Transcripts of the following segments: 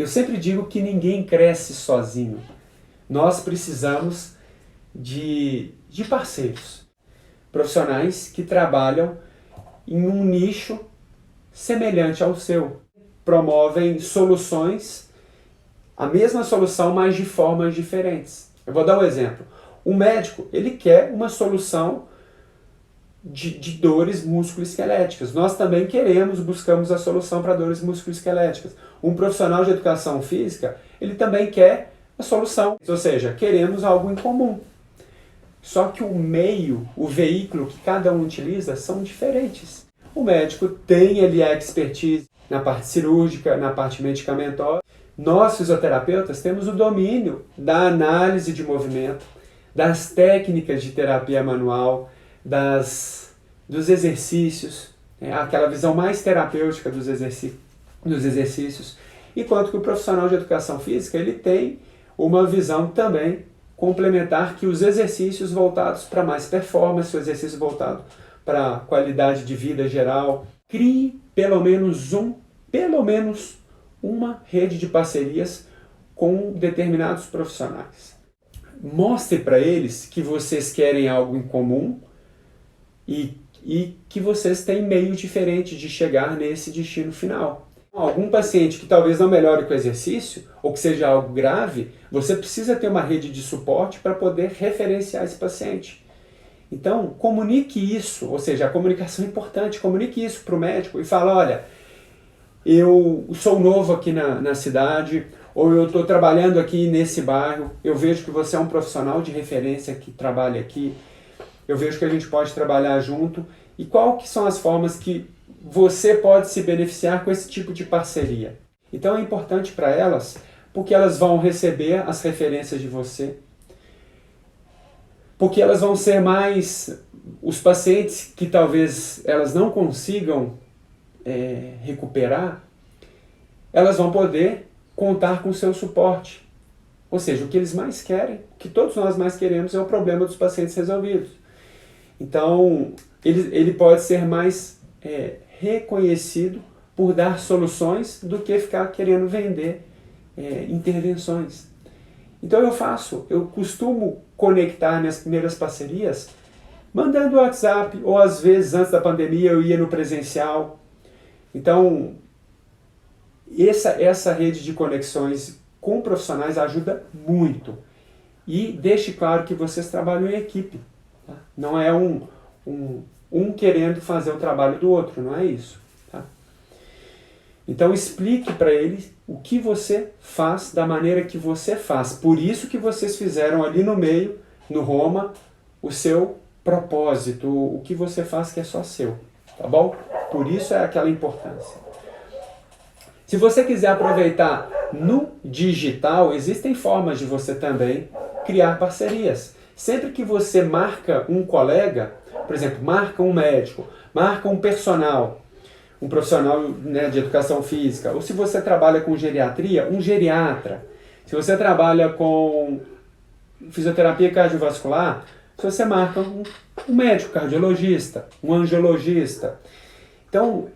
Eu sempre digo que ninguém cresce sozinho. Nós precisamos de parceiros, profissionais que trabalham em um nicho semelhante ao seu. Promovem soluções, a mesma solução, mas de formas diferentes. Eu vou dar um exemplo. Um médico, ele quer uma solução de dores musculoesqueléticas. Nós também buscamos a solução para dores musculoesqueléticas. Um profissional de educação física, ele também quer a solução. Ou seja, queremos algo em comum. Só que o meio, o veículo que cada um utiliza são diferentes. O médico tem ali a expertise na parte cirúrgica, na parte medicamentosa. Nós, fisioterapeutas, temos o domínio da análise de movimento, das técnicas de terapia manual, dos exercícios, aquela visão mais terapêutica dos exercícios, enquanto que o profissional de educação física ele tem uma visão também complementar, que os exercícios voltados para mais performance, o exercício voltado para qualidade de vida geral. Crie pelo menos uma rede de parcerias com determinados profissionais. Mostre para eles que vocês querem algo em comum e que vocês têm meios diferentes de chegar nesse destino final. Algum paciente que talvez não melhore com o exercício, ou que seja algo grave, você precisa ter uma rede de suporte para poder referenciar esse paciente. Então, comunique isso, ou seja, a comunicação é importante, comunique isso para o médico e fala, olha, eu sou novo aqui na cidade, ou eu estou trabalhando aqui nesse bairro, eu vejo que você é um profissional de referência que trabalha aqui, eu vejo que a gente pode trabalhar junto, e qual que são as formas que você pode se beneficiar com esse tipo de parceria. Então é importante para elas, porque elas vão receber as referências de você, porque elas vão ser mais os pacientes que talvez elas não consigam recuperar, elas vão poder contar com o seu suporte. Ou seja, o que eles mais querem, o que todos nós mais queremos, é o problema dos pacientes resolvidos. Então, ele pode ser mais reconhecido por dar soluções do que ficar querendo vender intervenções. Então eu costumo conectar minhas primeiras parcerias mandando WhatsApp, ou às vezes antes da pandemia eu ia no presencial. Então, essa rede de conexões com profissionais ajuda muito. E deixe claro que vocês trabalham em equipe. Tá? Não é um querendo fazer o trabalho do outro, não é isso. Tá? Então explique para eles o que você faz da maneira que você faz. Por isso que vocês fizeram ali no meio, no Roma, o seu propósito, o que você faz que é só seu. Tá bom? Por isso é aquela importância. Se você quiser aproveitar no digital, existem formas de você também criar parcerias. Sempre que você marca um colega, por exemplo, marca um médico, marca um personal, um profissional, né, de educação física, ou se você trabalha com geriatria, um geriatra. Se você trabalha com fisioterapia cardiovascular, você marca um médico cardiologista, um angiologista. Então,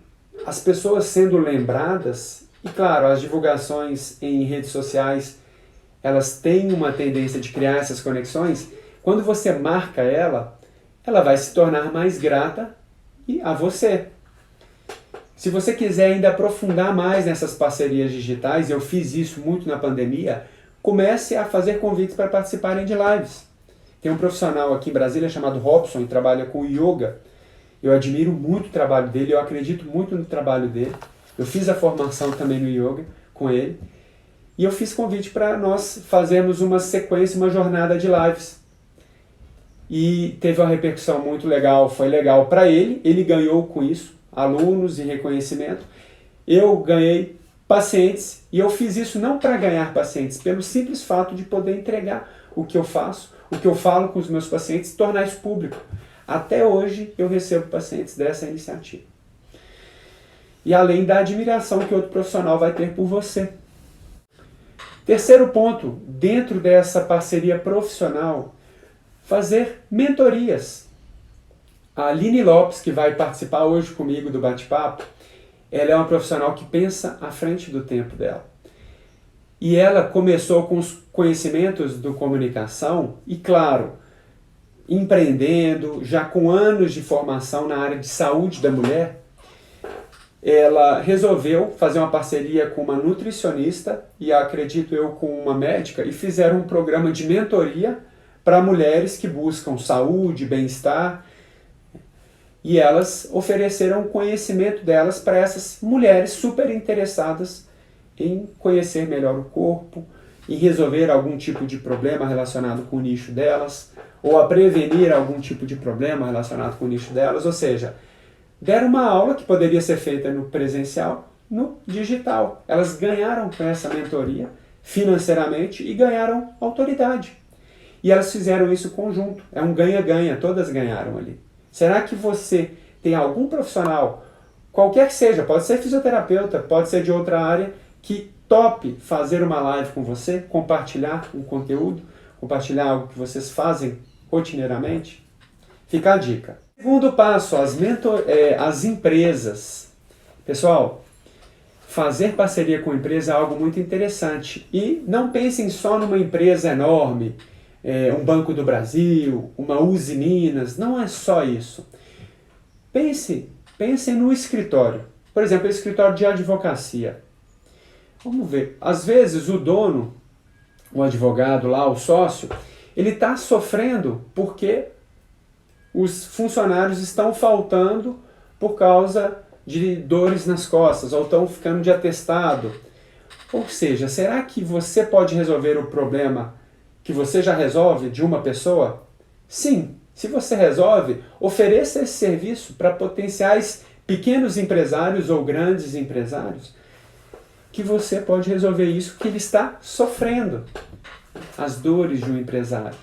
as pessoas sendo lembradas, e claro, as divulgações em redes sociais, elas têm uma tendência de criar essas conexões. Quando você marca ela vai se tornar mais grata a você. Se você quiser ainda aprofundar mais nessas parcerias digitais, eu fiz isso muito na pandemia, comece a fazer convites para participarem de lives. Tem um profissional aqui em Brasília chamado Robson, que trabalha com yoga. Eu admiro muito o trabalho dele, eu acredito muito no trabalho dele. Eu fiz a formação também no yoga com ele. E eu fiz convite para nós fazermos uma sequência, uma jornada de lives. E teve uma repercussão muito legal, foi legal para ele ganhou com isso, alunos e reconhecimento. Eu ganhei pacientes, e eu fiz isso não para ganhar pacientes, pelo simples fato de poder entregar o que eu faço, o que eu falo com os meus pacientes, tornar isso público. Até hoje eu recebo pacientes dessa iniciativa. E além da admiração que outro profissional vai ter por você. Terceiro ponto, dentro dessa parceria profissional, fazer mentorias. A Aline Lopes, que vai participar hoje comigo do bate-papo, ela é uma profissional que pensa à frente do tempo dela. e ela começou com os conhecimentos do comunicação e, claro, empreendendo, já com anos de formação na área de saúde da mulher, ela resolveu fazer uma parceria com uma nutricionista e, acredito eu, com uma médica, e fizeram um programa de mentoria para mulheres que buscam saúde, bem-estar, e elas ofereceram o conhecimento delas para essas mulheres super interessadas em conhecer melhor o corpo, em resolver algum tipo de problema relacionado com o nicho delas, ou a prevenir algum tipo de problema relacionado com o nicho delas, ou seja, deram uma aula que poderia ser feita no presencial, no digital. Elas ganharam com essa mentoria financeiramente e ganharam autoridade. E elas fizeram isso conjunto, é um ganha-ganha, todas ganharam ali. Será que você tem algum profissional, qualquer que seja, pode ser fisioterapeuta, pode ser de outra área, que tope fazer uma live com você, compartilhar um conteúdo, compartilhar algo que vocês fazem rotineiramente? Fica a dica. Segundo passo, as empresas. Pessoal, fazer parceria com empresa é algo muito interessante. E não pensem só numa empresa enorme, um Banco do Brasil, uma Uzi Minas, não é só isso. Pensem no escritório. Por exemplo, o escritório de advocacia. Vamos ver, às vezes o dono, o advogado lá, o sócio, ele está sofrendo porque os funcionários estão faltando por causa de dores nas costas, ou estão ficando de atestado. Ou seja, será que você pode resolver o problema que você já resolve de uma pessoa? Sim, se você resolve, ofereça esse serviço para potenciais pequenos empresários ou grandes empresários, que você pode resolver isso que ele está sofrendo, as dores de um empresário.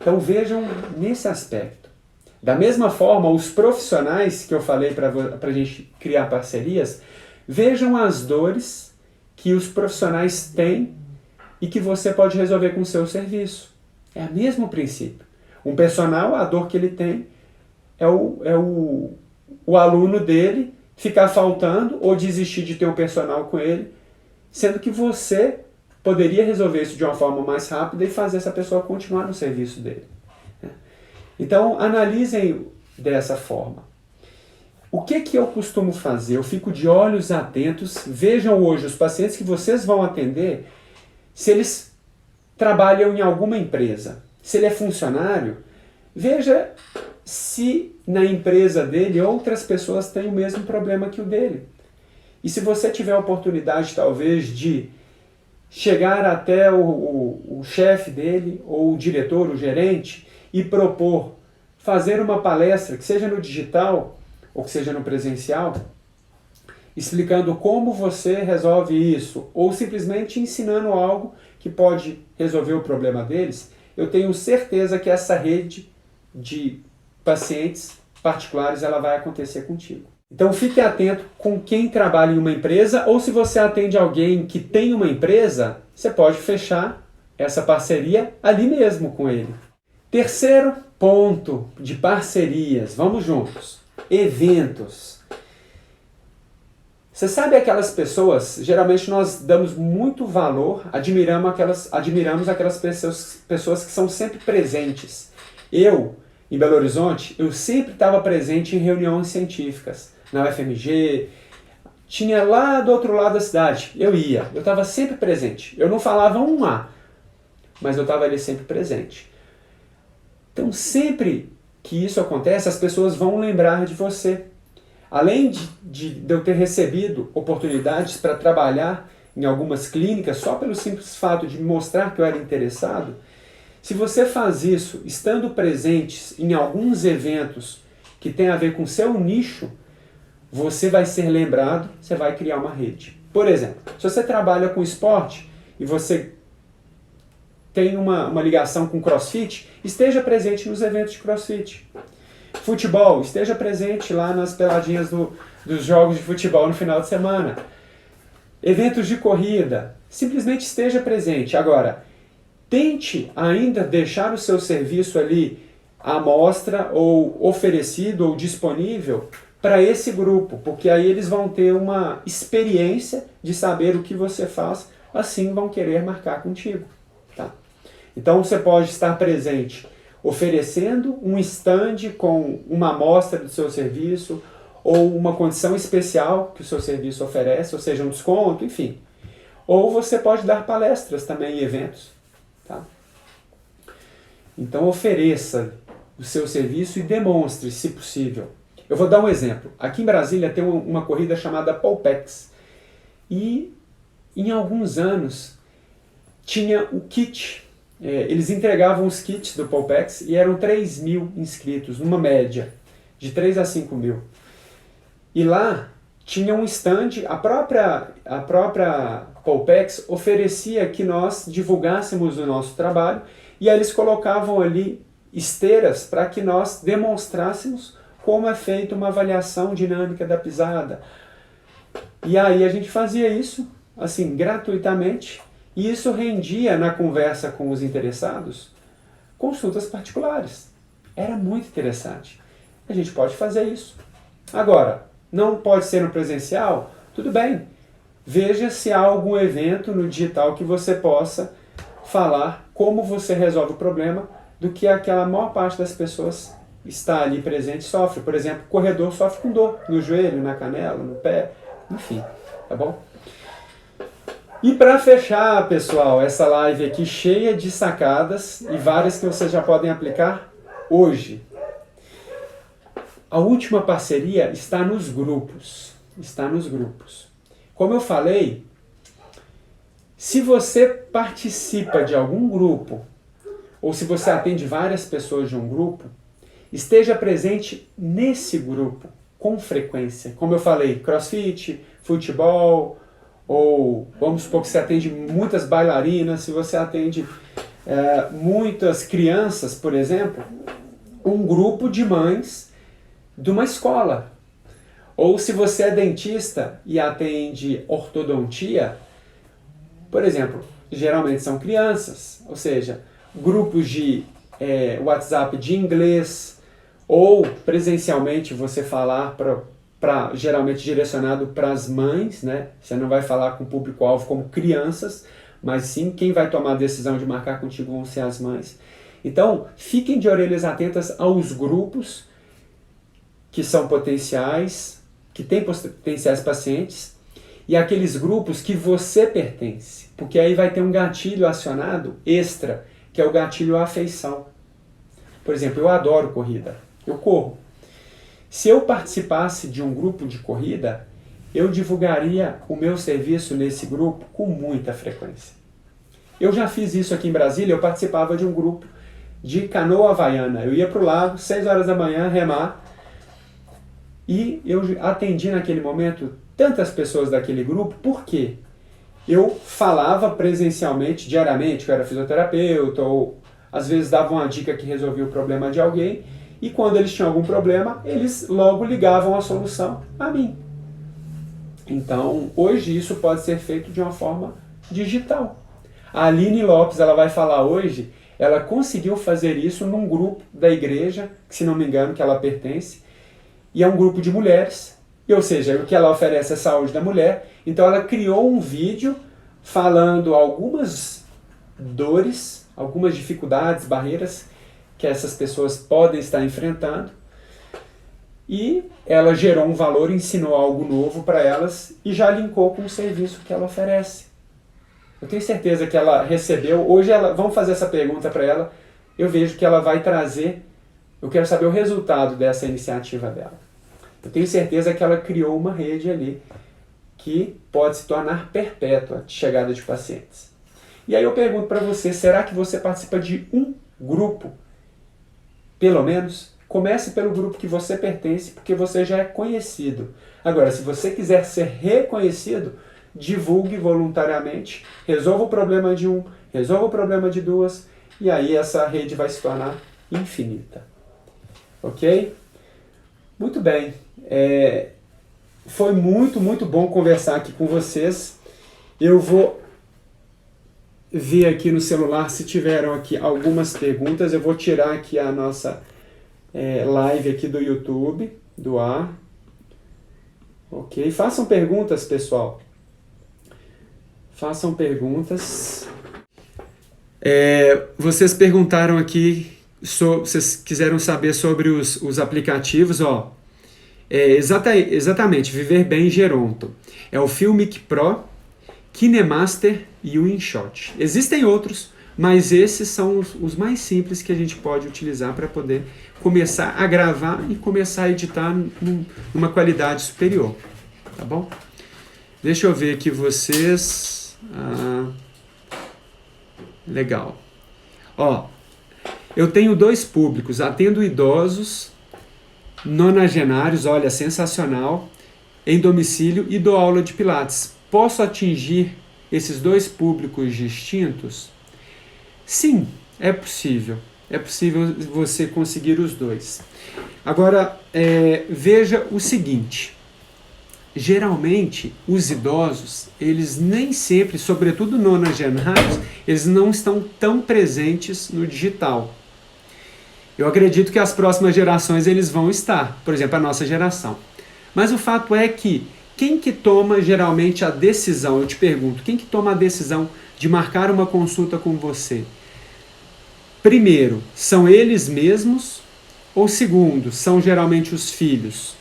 Então vejam nesse aspecto. Da mesma forma, os profissionais que eu falei para a gente criar parcerias, vejam as dores que os profissionais têm e que você pode resolver com o seu serviço. É o mesmo princípio. Um personal, a dor que ele tem é o aluno dele ficar faltando ou desistir de ter um personal com ele, sendo que você poderia resolver isso de uma forma mais rápida e fazer essa pessoa continuar no serviço dele. Então, analisem dessa forma. O que eu costumo fazer? Eu fico de olhos atentos, vejam hoje os pacientes que vocês vão atender, se eles trabalham em alguma empresa. Se ele é funcionário, veja se na empresa dele outras pessoas têm o mesmo problema que o dele. E se você tiver a oportunidade, talvez, de chegar até o chefe dele, ou o diretor, o gerente, e propor fazer uma palestra, que seja no digital ou que seja no presencial, explicando como você resolve isso, ou simplesmente ensinando algo que pode resolver o problema deles, eu tenho certeza que essa rede de pacientes particulares ela vai acontecer contigo. Então fique atento com quem trabalha em uma empresa, ou se você atende alguém que tem uma empresa, você pode fechar essa parceria ali mesmo com ele. Terceiro ponto de parcerias, vamos juntos, eventos. Você sabe aquelas pessoas, geralmente nós damos muito valor, admiramos aquelas pessoas que são sempre presentes. Eu, em Belo Horizonte, eu sempre estava presente em reuniões científicas, na UFMG, tinha lá do outro lado da cidade, eu estava sempre presente. Eu não falava um A, mas eu estava ali sempre presente. Então, sempre que isso acontece, as pessoas vão lembrar de você. Além de eu ter recebido oportunidades para trabalhar em algumas clínicas, só pelo simples fato de mostrar que eu era interessado, se você faz isso estando presente em alguns eventos que tem a ver com seu nicho, você vai ser lembrado, você vai criar uma rede. Por exemplo, se você trabalha com esporte e você tem uma ligação com CrossFit, esteja presente nos eventos de CrossFit. Futebol, esteja presente lá nas peladinhas dos jogos de futebol no final de semana. Eventos de corrida, simplesmente esteja presente. Agora, tente ainda deixar o seu serviço ali à mostra ou oferecido ou disponível para esse grupo, porque aí eles vão ter uma experiência de saber o que você faz assim vão querer marcar contigo. Tá? Então você pode estar presente oferecendo um stand com uma amostra do seu serviço ou uma condição especial que o seu serviço oferece, ou seja, um desconto, enfim. Ou você pode dar palestras também em eventos. Tá? Então ofereça o seu serviço e demonstre, se possível. Eu vou dar um exemplo. Aqui em Brasília tem uma corrida chamada Polpex. E em alguns anos tinha o kit. Eles entregavam os kits do Polpex e eram 3.000 inscritos, numa média de 3 a 5.000. E lá tinha um stand, a própria Polpex oferecia que nós divulgássemos o nosso trabalho e aí eles colocavam ali esteiras para que nós demonstrássemos como é feita uma avaliação dinâmica da pisada. E aí a gente fazia isso, assim, gratuitamente, e isso rendia na conversa com os interessados consultas particulares. Era muito interessante. A gente pode fazer isso. Agora, não pode ser no presencial? Tudo bem. Veja se há algum evento no digital que você possa falar como você resolve o problema do que aquela maior parte das pessoas está ali presente e sofre. Por exemplo, o corredor sofre com dor no joelho, na canela, no pé, enfim, tá bom? E para fechar, pessoal, essa live aqui cheia de sacadas e várias que vocês já podem aplicar hoje. A última parceria está nos grupos. Está nos grupos. Como eu falei, se você participa de algum grupo, ou se você atende várias pessoas de um grupo, esteja presente nesse grupo com frequência. Como eu falei, crossfit, futebol, ou vamos supor que você atende muitas bailarinas, se você atende muitas crianças, por exemplo, um grupo de mães de uma escola. Ou se você é dentista e atende ortodontia, por exemplo, geralmente são crianças, ou seja, grupos de WhatsApp de inglês, ou presencialmente você falar geralmente direcionado para as mães, né? Você não vai falar com o público-alvo como crianças, mas sim quem vai tomar a decisão de marcar contigo vão ser as mães. Então, fiquem de orelhas atentas aos grupos que são potenciais, que têm potenciais pacientes, e aqueles grupos que você pertence, porque aí vai ter um gatilho acionado extra, que é o gatilho afeição. Por exemplo, eu adoro corrida, eu corro. Se eu participasse de um grupo de corrida, eu divulgaria o meu serviço nesse grupo com muita frequência. Eu já fiz isso aqui em Brasília, eu participava de um grupo de canoa havaiana. Eu ia para o lago, 6 horas da manhã, remar, e eu atendi naquele momento tantas pessoas daquele grupo, porque eu falava presencialmente, diariamente, que eu era fisioterapeuta, ou às vezes dava uma dica que resolvia o problema de alguém, e quando eles tinham algum problema, eles logo ligavam a solução a mim. Então, hoje isso pode ser feito de uma forma digital. A Aline Lopes, ela vai falar hoje, ela conseguiu fazer isso num grupo da igreja, que se não me engano que ela pertence, e é um grupo de mulheres, ou seja, o que ela oferece é a saúde da mulher. Então ela criou um vídeo falando algumas dores, algumas dificuldades, barreiras que essas pessoas podem estar enfrentando, e ela gerou um valor, ensinou algo novo para elas e já linkou com o serviço que ela oferece. Eu tenho certeza que ela recebeu, hoje vamos fazer essa pergunta para ela, eu vejo que ela vai trazer, eu quero saber o resultado dessa iniciativa dela. Eu tenho certeza que ela criou uma rede ali que pode se tornar perpétua de chegada de pacientes. E aí eu pergunto para você, será que você participa de um grupo? Pelo menos, comece pelo grupo que você pertence, porque você já é conhecido. Agora, se você quiser ser reconhecido, divulgue voluntariamente, resolva o problema de um, resolva o problema de duas, e aí essa rede vai se tornar infinita. Ok? Muito bem. Foi muito, muito bom conversar aqui com vocês. Eu vou ver aqui no celular se tiveram aqui algumas perguntas. Eu vou tirar aqui a nossa live aqui do YouTube, do ar. Ok? Façam perguntas, pessoal. façam perguntas. Vocês perguntaram aqui, vocês quiseram saber sobre os aplicativos, ó. Exatamente, Viver Bem Geronto. É o Filmic Pro, KineMaster e o InShot. Existem outros, mas esses são os mais simples que a gente pode utilizar para poder começar a gravar e começar a editar numa qualidade superior. Tá bom? Deixa eu ver aqui vocês. Legal. Ó, eu tenho 2 públicos, atendo idosos, nonagenários, olha, sensacional, em domicílio e dou aula de Pilates. Posso atingir esses 2 públicos distintos? Sim, é possível. É possível você conseguir os 2. Agora, veja o seguinte. Geralmente, os idosos, eles nem sempre, sobretudo nonagenários, eles não estão tão presentes no digital. Eu acredito que as próximas gerações eles vão estar, por exemplo, a nossa geração. Mas o fato é que quem que toma geralmente a decisão, eu te pergunto, quem que toma a decisão de marcar uma consulta com você? Primeiro, são eles mesmos? Ou segundo, são geralmente os filhos?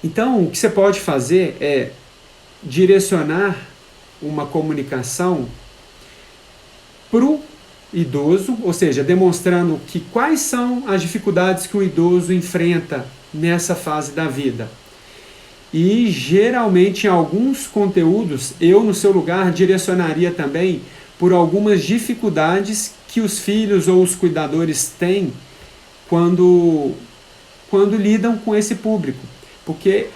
Então, o que você pode fazer é direcionar uma comunicação para o idoso, ou seja, demonstrando quais são as dificuldades que o idoso enfrenta nessa fase da vida. E, geralmente, em alguns conteúdos, eu, no seu lugar, direcionaria também por algumas dificuldades que os filhos ou os cuidadores têm quando lidam com esse público. Porque,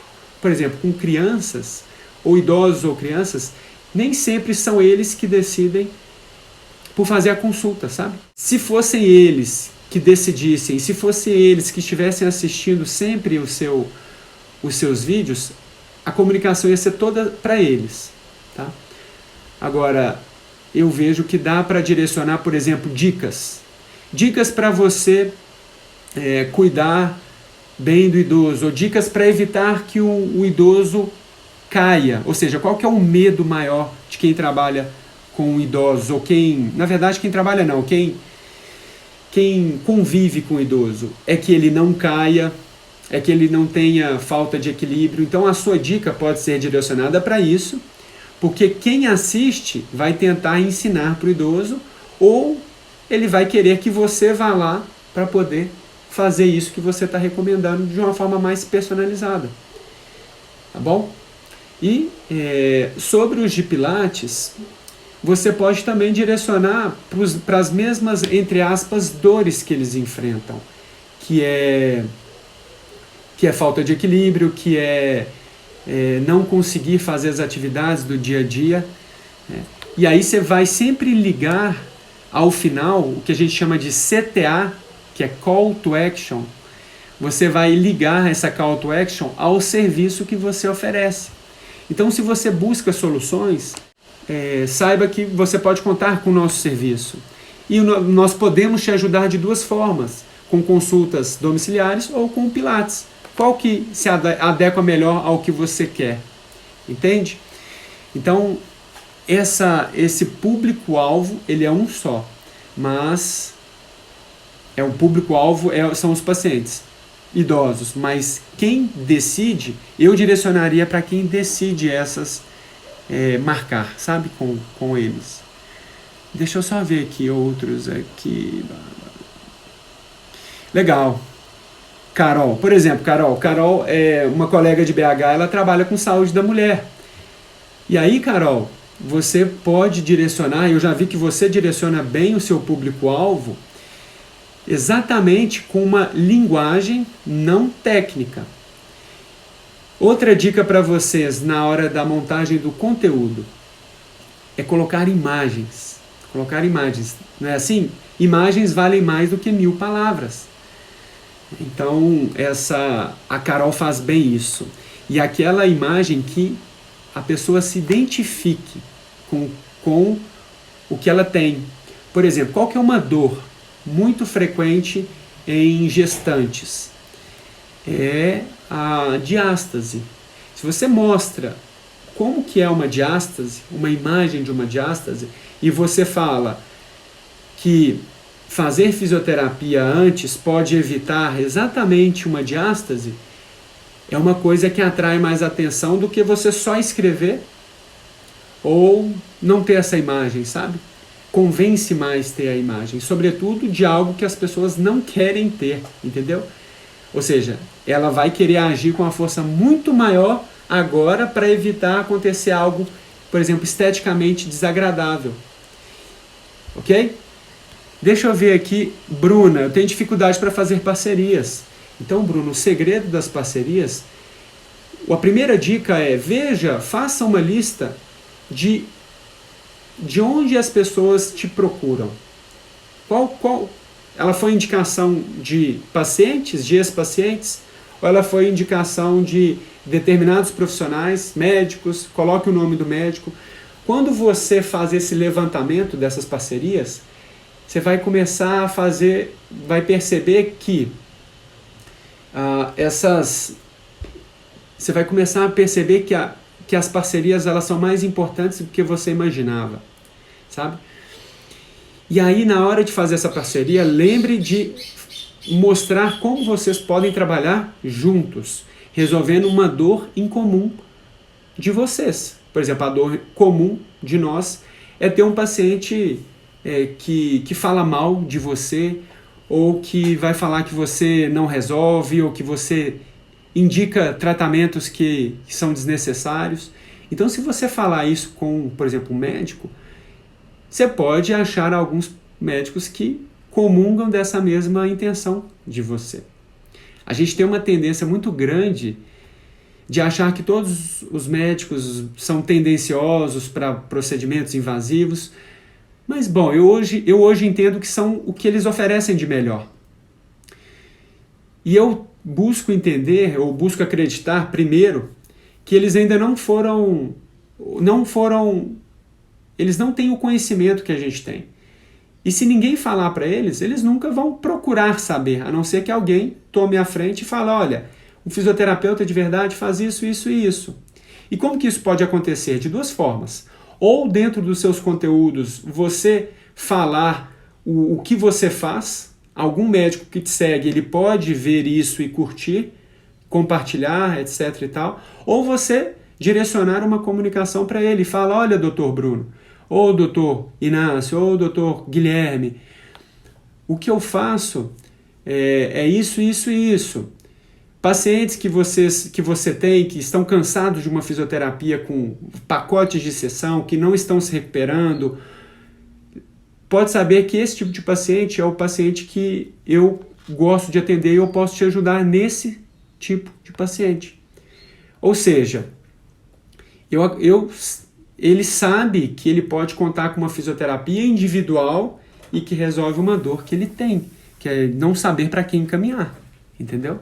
por exemplo, com crianças, ou idosos ou crianças, nem sempre são eles que decidem por fazer a consulta, sabe? Se fossem eles que decidissem, se fossem eles que estivessem assistindo sempre os seus vídeos, a comunicação ia ser toda para eles, tá? Agora, eu vejo que dá para direcionar, por exemplo, dicas para você cuidar bem do idoso, ou dicas para evitar que o idoso caia, ou seja, qual que é o medo maior de quem trabalha com idosos, ou quem trabalha não, quem convive com o idoso, é que ele não caia, é que ele não tenha falta de equilíbrio. Então a sua dica pode ser direcionada para isso, porque quem assiste vai tentar ensinar para o idoso, ou ele vai querer que você vá lá para poder fazer isso que você está recomendando de uma forma mais personalizada. Tá bom? E sobre os de Pilates, você pode também direcionar para as mesmas, entre aspas, dores que eles enfrentam, que é falta de equilíbrio, que é não conseguir fazer as atividades do dia a dia. E aí você vai sempre ligar ao final o que a gente chama de CTA, que é Call to Action. Você vai ligar essa Call to Action ao serviço que você oferece. Então, se você busca soluções, saiba que você pode contar com o nosso serviço. E nós podemos te ajudar de 2 formas, com consultas domiciliares ou com Pilates. Qual que se adequa melhor ao que você quer? Entende? Então, esse público-alvo, ele é um só, mas o público-alvo são os pacientes idosos, mas quem decide, eu direcionaria para quem decide marcar, sabe, com eles. Deixa eu só ver aqui outros aqui. Legal. Carol, por exemplo, Carol é uma colega de BH, ela trabalha com saúde da mulher. E aí, Carol, você pode direcionar, eu já vi que você direciona bem o seu público-alvo, exatamente com uma linguagem não técnica. Outra dica para vocês na hora da montagem do conteúdo é colocar imagens. Não é assim? Imagens valem mais do que 1000 palavras. Então, a Carol faz bem isso. E aquela imagem que a pessoa se identifique com o que ela tem. Por exemplo, qual que é uma dor muito frequente em gestantes? É a diástase. Se você mostra como que é uma diástase, uma imagem de uma diástase, e você fala que fazer fisioterapia antes pode evitar exatamente uma diástase, é uma coisa que atrai mais atenção do que você só escrever ou não ter essa imagem, sabe? Convence mais ter a imagem, sobretudo de algo que as pessoas não querem ter, entendeu? Ou seja, ela vai querer agir com uma força muito maior agora para evitar acontecer algo, por exemplo, esteticamente desagradável. Ok? Deixa eu ver aqui, Bruna, eu tenho dificuldade para fazer parcerias. Então, Bruno, o segredo das parcerias, a primeira dica é, faça uma lista de onde as pessoas te procuram. Ela foi indicação de pacientes, de ex-pacientes, ou ela foi indicação de determinados profissionais, médicos, coloque o nome do médico. Quando você faz esse levantamento dessas parcerias, você vai começar a fazer, vai perceber que você vai começar a perceber que as parcerias elas são mais importantes do que você imaginava, sabe? E aí, na hora de fazer essa parceria, lembre de mostrar como vocês podem trabalhar juntos, resolvendo uma dor em comum de vocês. Por exemplo, a dor comum de nós é ter um paciente que fala mal de você, ou que vai falar que você não resolve, ou que você indica tratamentos que são desnecessários. Então, se você falar isso com, por exemplo, um médico, você pode achar alguns médicos que comungam dessa mesma intenção de você. A gente tem uma tendência muito grande de achar que todos os médicos são tendenciosos para procedimentos invasivos, mas, bom, eu hoje entendo que são o que eles oferecem de melhor. E eu busco entender, ou busco acreditar, primeiro, que eles ainda eles não têm o conhecimento que a gente tem. E se ninguém falar para eles, eles nunca vão procurar saber, a não ser que alguém tome a frente e fale, olha, o fisioterapeuta de verdade faz isso, isso e isso. E como que isso pode acontecer? De duas formas. Ou dentro dos seus conteúdos, você falar o que você faz, algum médico que te segue, ele pode ver isso e curtir, compartilhar, etc. e tal, ou você direcionar uma comunicação para ele e falar, olha, doutor Bruno, ou doutor Inácio, ou doutor Guilherme, o que eu faço é isso, isso e isso. Pacientes que você tem, que estão cansados de uma fisioterapia com pacotes de sessão, que não estão se recuperando, pode saber que esse tipo de paciente é o paciente que eu gosto de atender e eu posso te ajudar nesse tipo de paciente. Ou seja, ele sabe que ele pode contar com uma fisioterapia individual e que resolve uma dor que ele tem, que é não saber para quem encaminhar, entendeu?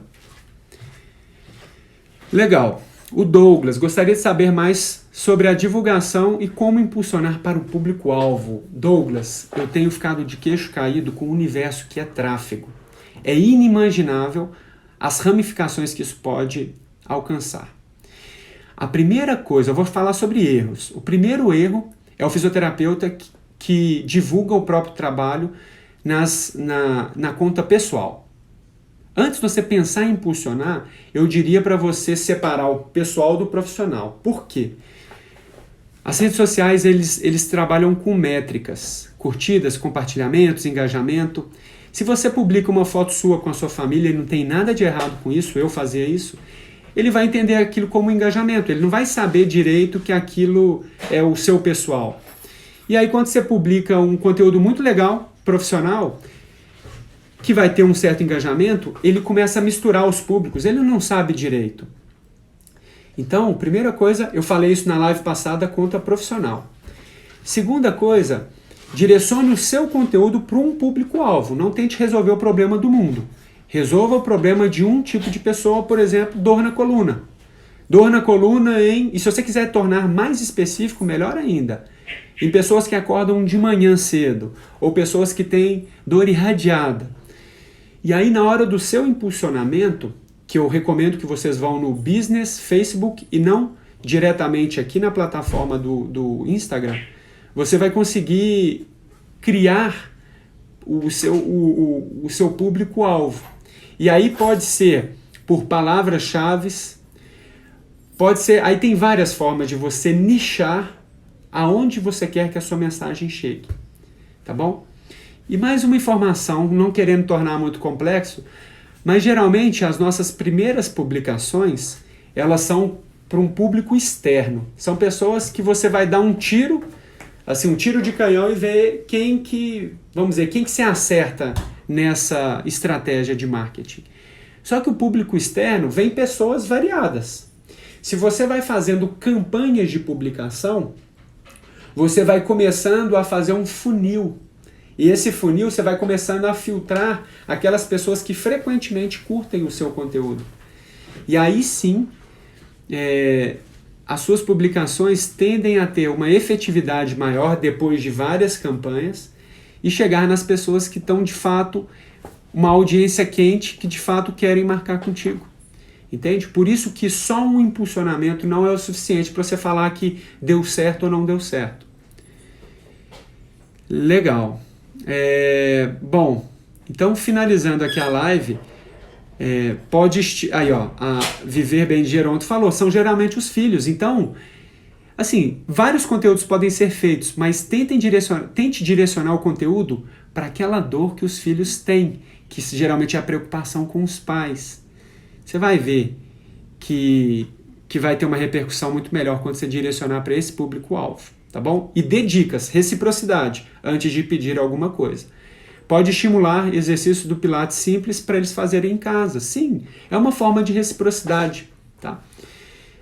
Legal. O Douglas, gostaria de saber mais sobre a divulgação e como impulsionar para o público-alvo. Douglas, eu tenho ficado de queixo caído com o universo que é tráfego. É inimaginável as ramificações que isso pode alcançar. A primeira coisa, eu vou falar sobre erros. O primeiro erro é o fisioterapeuta que divulga o próprio trabalho na conta pessoal. Antes de você pensar em impulsionar, eu diria para você separar o pessoal do profissional. Por quê? As redes sociais, eles trabalham com métricas, curtidas, compartilhamentos, engajamento. Se você publica uma foto sua com a sua família e não tem nada de errado com isso, eu fazia isso, ele vai entender aquilo como engajamento. Ele não vai saber direito que aquilo é o seu pessoal. E aí, quando você publica um conteúdo muito legal, profissional, que vai ter um certo engajamento, ele começa a misturar os públicos, ele não sabe direito. Então, primeira coisa, eu falei isso na live passada, conta profissional. Segunda coisa, direcione o seu conteúdo para um público-alvo, não tente resolver o problema do mundo. Resolva o problema de um tipo de pessoa, por exemplo, dor na coluna. Dor na coluna e se você quiser tornar mais específico, melhor ainda, em pessoas que acordam de manhã cedo, ou pessoas que têm dor irradiada. E aí, na hora do seu impulsionamento, que eu recomendo que vocês vão no Business, Facebook e não diretamente aqui na plataforma do Instagram, você vai conseguir criar o seu público-alvo. E aí pode ser por palavras-chave, pode ser, aí tem várias formas de você nichar aonde você quer que a sua mensagem chegue, tá bom? E mais uma informação, não querendo tornar muito complexo, mas geralmente as nossas primeiras publicações, elas são para um público externo. São pessoas que você vai dar um tiro, assim, um tiro de canhão e ver quem que se acerta nessa estratégia de marketing. Só que o público externo vem pessoas variadas. Se você vai fazendo campanhas de publicação, você vai começando a fazer um funil. E esse funil você vai começando a filtrar aquelas pessoas que frequentemente curtem o seu conteúdo. E aí sim, as suas publicações tendem a ter uma efetividade maior depois de várias campanhas e chegar nas pessoas que estão de fato, uma audiência quente que de fato querem marcar contigo. Entende? Por isso que só um impulsionamento não é o suficiente para você falar que deu certo ou não deu certo. Legal. Bom, então finalizando aqui a live, a Viver Bem de Geronto falou, são geralmente os filhos. Então, assim, vários conteúdos podem ser feitos, mas tente direcionar o conteúdo para aquela dor que os filhos têm, que geralmente é a preocupação com os pais. Você vai ver que vai ter uma repercussão muito melhor quando você direcionar para esse público-alvo, tá bom? E dê dicas, reciprocidade, antes de pedir alguma coisa. Pode estimular exercícios do Pilates simples para eles fazerem em casa. Sim, é uma forma de reciprocidade, tá?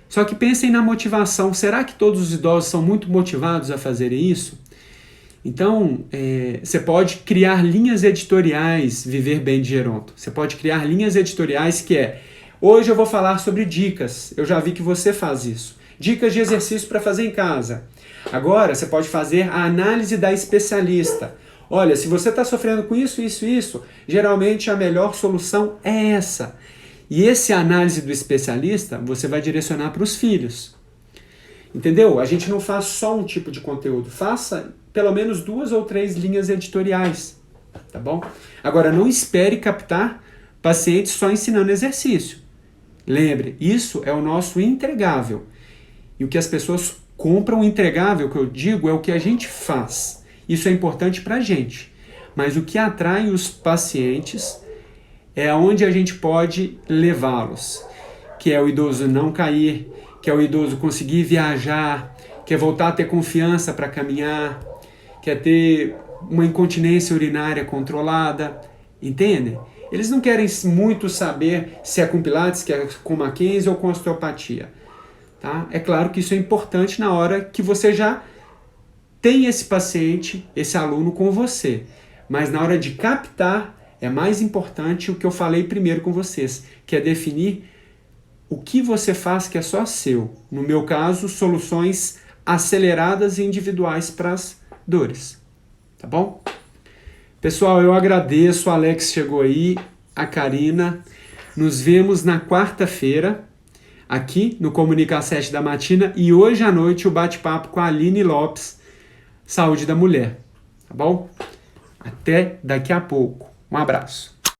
Só que pensem na motivação. Será que todos os idosos são muito motivados a fazerem isso? Então, você pode criar linhas editoriais, Viver Bem de Geronto. Você pode criar linhas editoriais hoje eu vou falar sobre dicas. Eu já vi que você faz isso. Dicas de exercício para fazer em casa. Agora, você pode fazer a análise da especialista. Olha, se você está sofrendo com isso, geralmente a melhor solução é essa. E essa análise do especialista, você vai direcionar para os filhos. Entendeu? A gente não faz só um tipo de conteúdo. Faça pelo menos 2 ou 3 linhas editoriais. Tá bom? Agora, não espere captar pacientes só ensinando exercício. Lembre, isso é o nosso entregável. E o que as pessoas compram, o entregável, que eu digo, é o que a gente faz. Isso é importante para a gente. Mas o que atrai os pacientes é aonde a gente pode levá-los. Que é o idoso não cair, que é o idoso conseguir viajar, que é voltar a ter confiança para caminhar, que é ter uma incontinência urinária controlada. Entende? Eles não querem muito saber se é com Pilates, que é com Mackenzie ou com osteopatia. Tá? É claro que isso é importante na hora que você já tem esse paciente, esse aluno com você. Mas na hora de captar, é mais importante o que eu falei primeiro com vocês, que é definir o que você faz que é só seu. No meu caso, soluções aceleradas e individuais para as dores. Tá bom? Pessoal, eu agradeço, o Alex chegou aí, a Karina. Nos vemos na quarta-feira, aqui no Comunicar 7 da Matina, e hoje à noite o bate-papo com a Aline Lopes, Saúde da Mulher. Tá bom? Até daqui a pouco. Um abraço.